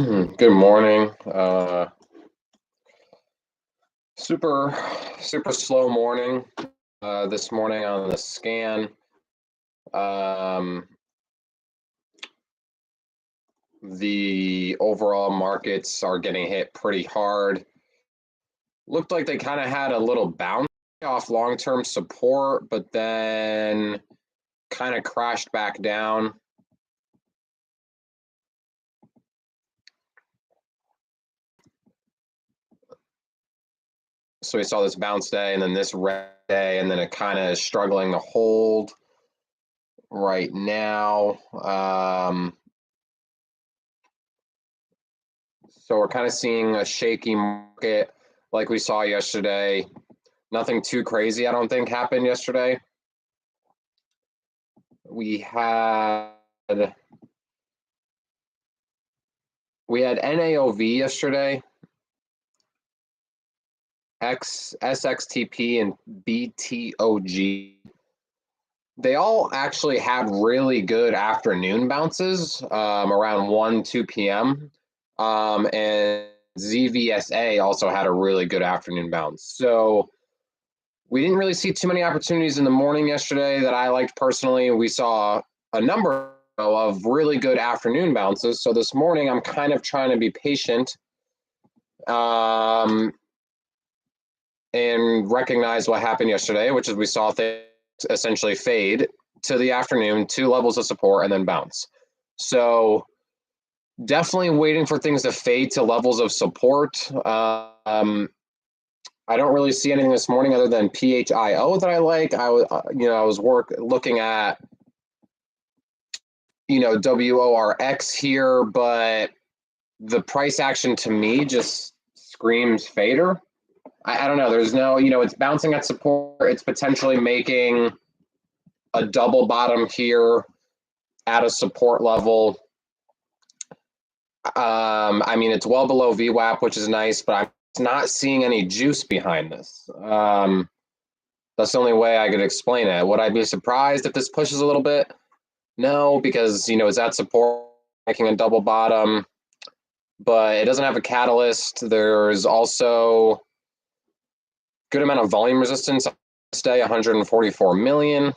Good morning. Super, super slow morning. This morning on the scan. Um, the overall markets are getting hit pretty hard. Looked like they kind of had a little bounce off long-term support, but then kind of crashed back down. So we saw this bounce day and then this red day, and then it kind of is struggling to hold right now. So we're kind of seeing a shaky market like we saw yesterday. Nothing too crazy, I don't think, happened yesterday. We had NAOV yesterday, SXTP, and BTOG. They all actually had really good afternoon bounces around 1, 2 p.m. And ZVSA also had a really good afternoon bounce. So we didn't really see too many opportunities in the morning yesterday that I liked personally. We saw a number of really good afternoon bounces. So this morning, I'm kind of trying to be patient and recognize what happened yesterday, which is we saw things essentially fade to the afternoon, 2 levels of support, and then bounce. So definitely waiting for things to fade to levels of support. I don't really see anything this morning other than PHIO that I like. I was looking at WORX here, but the price action to me just screams fader. I don't know. There's no, it's bouncing at support. It's potentially making a double bottom here at a support level. It's well below VWAP, which is nice, but I'm not seeing any juice behind this. That's the only way I could explain it. Would I be surprised if this pushes a little bit? No, because, it's at support, making a double bottom, but it doesn't have a catalyst. There's also good amount of volume resistance today, 144 million.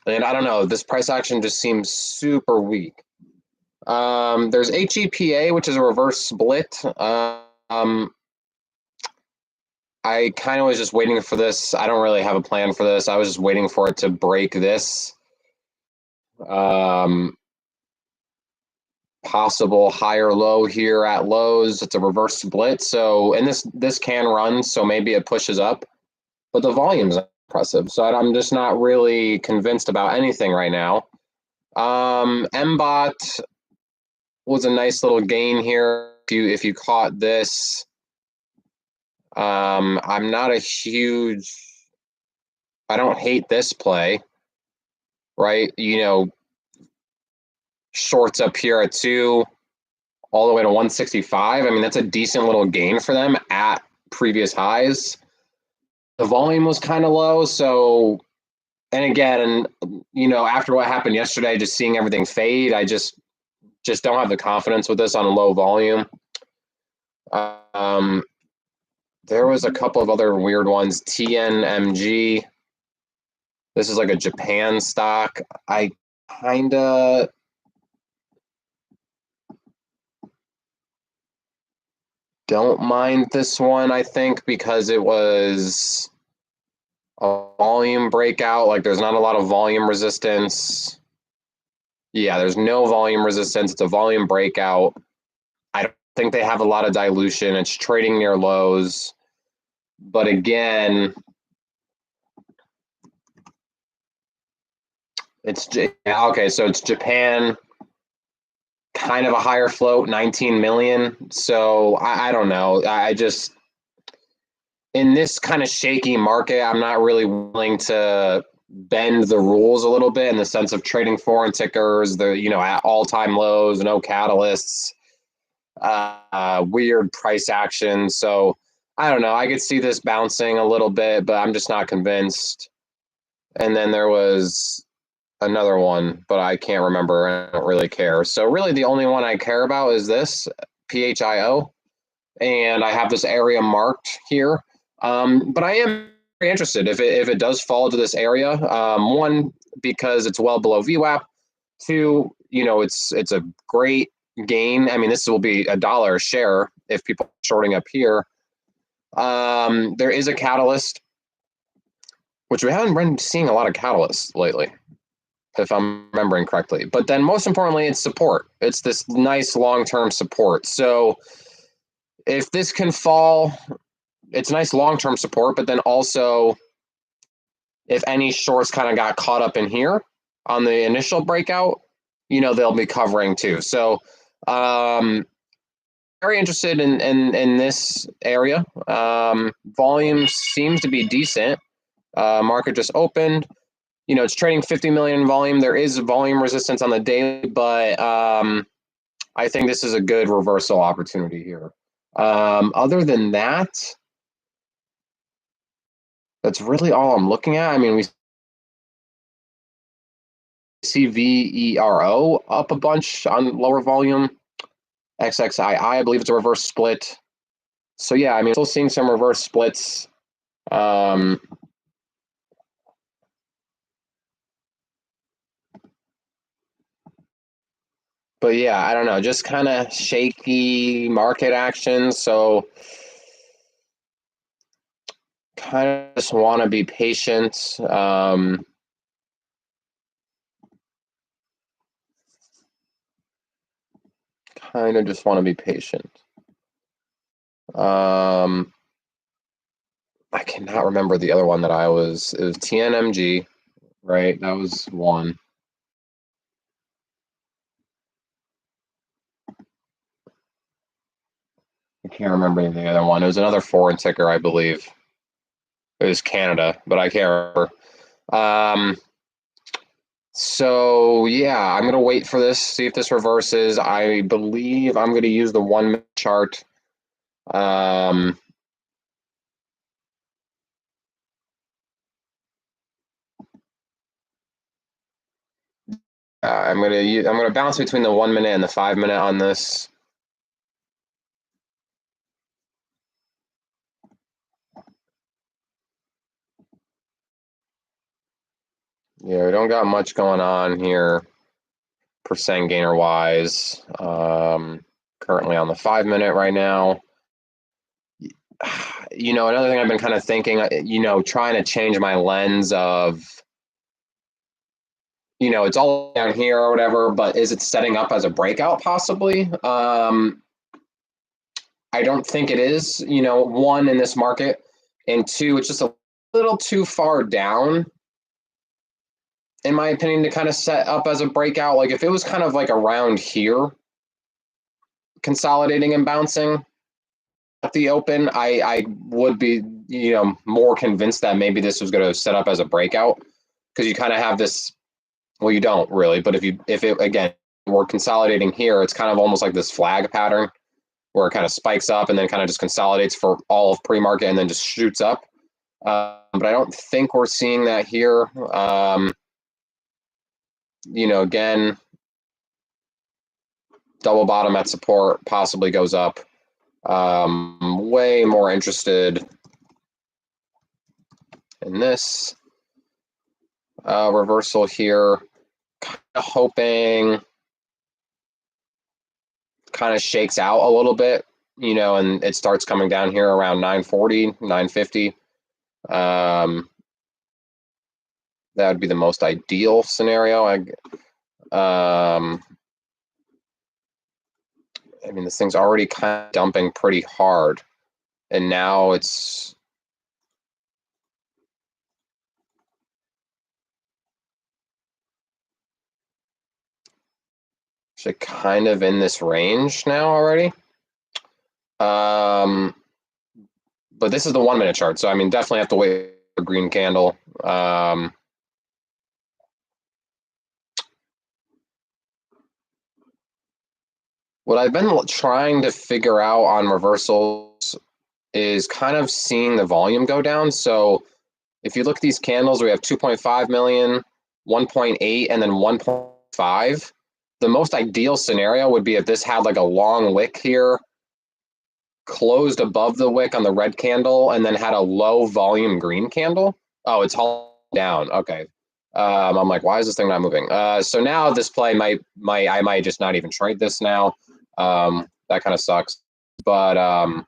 And I don't know, this price action just seems super weak. There's HEPA, which is a reverse split. I kind of was just waiting for this. I don't really have a plan for this. I was just waiting for it to break this possible higher low here at lows. It's a reverse split. So, and this can run, so maybe it pushes up, but the volume's impressive. So I'm just not really convinced about anything right now. MBOT was a nice little gain here. If you caught this, I'm not a huge, I don't hate this play, right? Shorts up here at 2, all the way to 165. That's a decent little gain for them at previous highs. The volume was kind of low. So, and again, after what happened yesterday, just seeing everything fade, I just don't have the confidence with this on a low volume. There was a couple of other weird ones. TNMG. This is like a Japan stock. I kind of don't mind this one, I think, because it was a volume breakout. Like, there's not a lot of volume resistance. Yeah, there's no volume resistance. It's a volume breakout. I don't think they have a lot of dilution. It's trading near lows. But again, okay, so it's Japan, kind of a higher float, 19 million. So I don't know. I just, in this kind of shaky market, I'm not really willing to bend the rules a little bit in the sense of trading foreign tickers, at all-time lows, no catalysts, weird price action. So I don't know. I could see this bouncing a little bit, but I'm just not convinced. And then there was another one, but I can't remember. I don't really care. So really the only one I care about is this PHIO, and I have this area marked here. But I am very interested if it does fall to this area. One, because it's well below VWAP. Two, it's a great gain. I mean, this will be $1 a share if people are shorting up here. There is a catalyst, which we haven't been seeing a lot of catalysts lately, if I'm remembering correctly. But then most importantly, it's support. It's this nice long-term support. So if this can fall, it's nice long-term support, but then also if any shorts kind of got caught up in here on the initial breakout, they'll be covering too. So very interested in this area. Volume seems to be decent. Market just opened. It's trading 50 million in volume. There is volume resistance on the daily, but I think this is a good reversal opportunity here. Other than that, that's really all I'm looking at. I mean, we see VERO up a bunch on lower volume. XXII, I believe it's a reverse split. So yeah, I mean, still seeing some reverse splits. But yeah, I don't know, just kind of shaky market action. So kind of just want to be patient. Kind of just want to be patient. I cannot remember the other one that it was TNMG, right? That was one. I can't remember the other one. It was another foreign ticker, I believe. It was Canada, but I can't remember. So yeah, I'm gonna wait for this, see if this reverses. I believe I'm gonna use the 1-minute chart. I'm gonna bounce between the 1 minute and the 5 minute on this. Yeah, we don't got much going on here, percent gainer wise. Currently on the 5 minute right now. Another thing I've been kind of thinking, trying to change my lens of, it's all down here or whatever, but is it setting up as a breakout possibly? I don't think it is, one, in this market, and two, it's just a little too far down, in my opinion, to kind of set up as a breakout. Like if it was kind of like around here, consolidating and bouncing at the open, I would be, more convinced that maybe this was going to set up as a breakout, because you kind of have this, well, you don't really, but if it, again, we're consolidating here, it's kind of almost like this flag pattern where it kind of spikes up and then kind of just consolidates for all of pre-market and then just shoots up. But I don't think we're seeing that here. Again, double bottom at support, possibly goes up. Way more interested in this reversal here. Kind of hoping kind of shakes out a little bit, and it starts coming down here around 940, 950. That would be the most ideal scenario. I mean, this thing's already kind of dumping pretty hard, and now it's actually kind of in this range now already. But this is the 1 minute chart, so I mean, definitely have to wait for a green candle. What I've been trying to figure out on reversals is kind of seeing the volume go down. So if you look at these candles, we have 2.5 million, 1.8, and then 1.5. The most ideal scenario would be if this had like a long wick here, closed above the wick on the red candle, and then had a low volume green candle. Oh, it's holding down. Okay. I'm like, why is this thing not moving? So now this play I might just not even trade this now. That kind of sucks. But I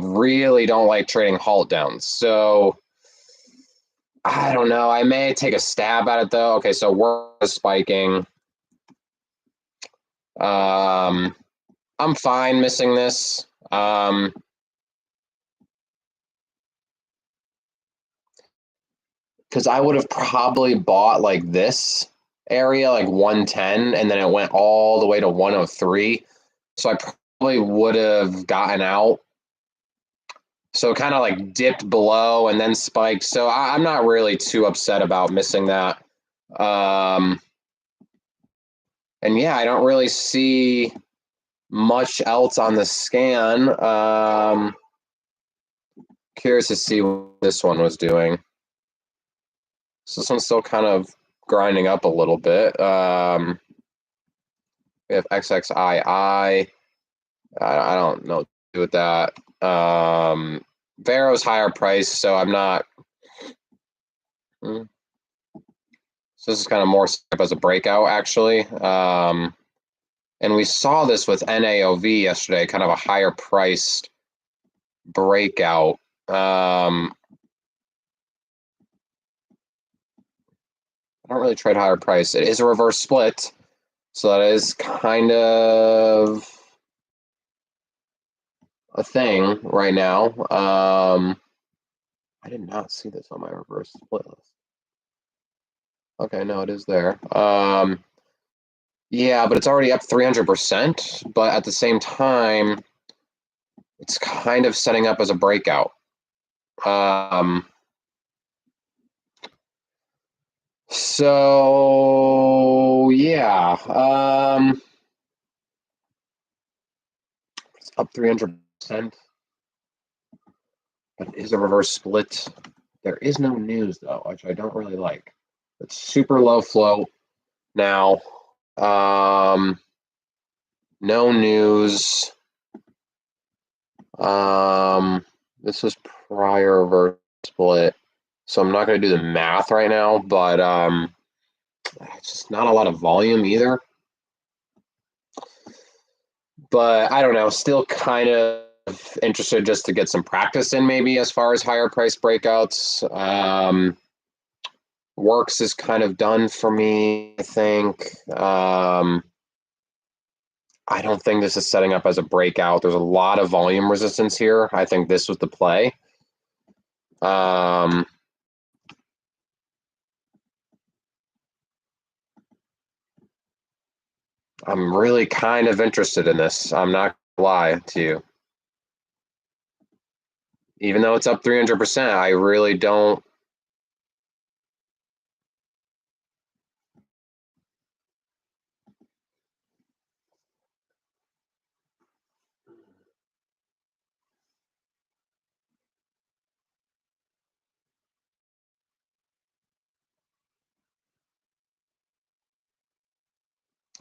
really don't like trading halt downs. So I don't know. I may take a stab at it though. Okay, so we're spiking. I'm fine missing this. Because I would have probably bought like this area, like 110, and then it went all the way to 103. So I probably would have gotten out. So kind of like dipped below and then spiked. So I'm not really too upset about missing that. And yeah, I don't really see much else on the scan. Curious to see what this one was doing. So this one's still kind of grinding up a little bit. We have XXII. I don't know what to do with that. Vero's higher price, so I'm not. So this is kind of more set up as a breakout, actually. And we saw this with NAOV yesterday, kind of a higher priced breakout. I don't really trade higher price. It is a reverse split, so that is kind of a thing right now. I did not see this on my reverse split list. Okay, no, it is there. Yeah, but it's already up 300%, but at the same time, it's kind of setting up as a breakout. So yeah, it's up 300%. But it is a reverse split. There is no news though, which I don't really like. It's super low float now. No news. This was prior reverse split, so I'm not going to do the math right now, but it's just not a lot of volume either. But I don't know, still kind of interested just to get some practice in maybe as far as higher price breakouts. Works is kind of done for me, I think. I don't think this is setting up as a breakout. There's a lot of volume resistance here. I think this was the play. I'm really kind of interested in this. I'm not gonna lie to you. Even though it's up 300%, I really don't.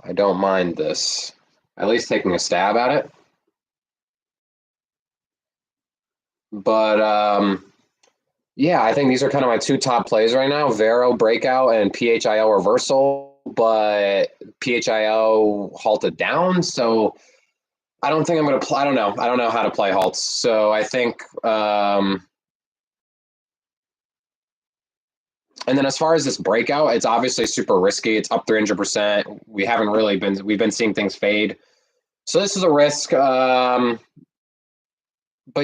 I don't mind this. At least taking a stab at it. But yeah, I think these are kind of my two top plays right now: Vero breakout and PHIO reversal. But PHIO halted down, so I don't think I'm going to play. I don't know. I don't know how to play halts. So I think. And then as far as this breakout, it's obviously super risky. It's up 300%. We've been seeing things fade. So this is a risk. But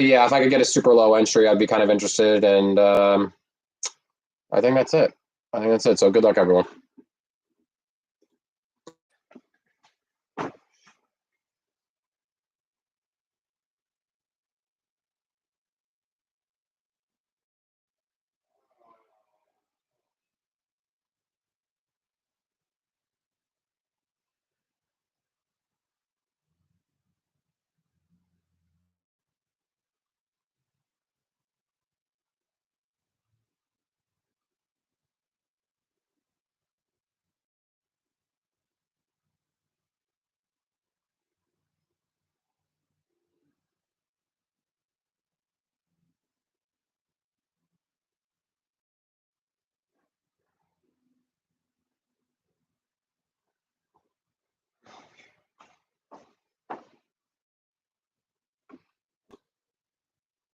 yeah, if I could get a super low entry, I'd be kind of interested. And I think that's it. So good luck, everyone.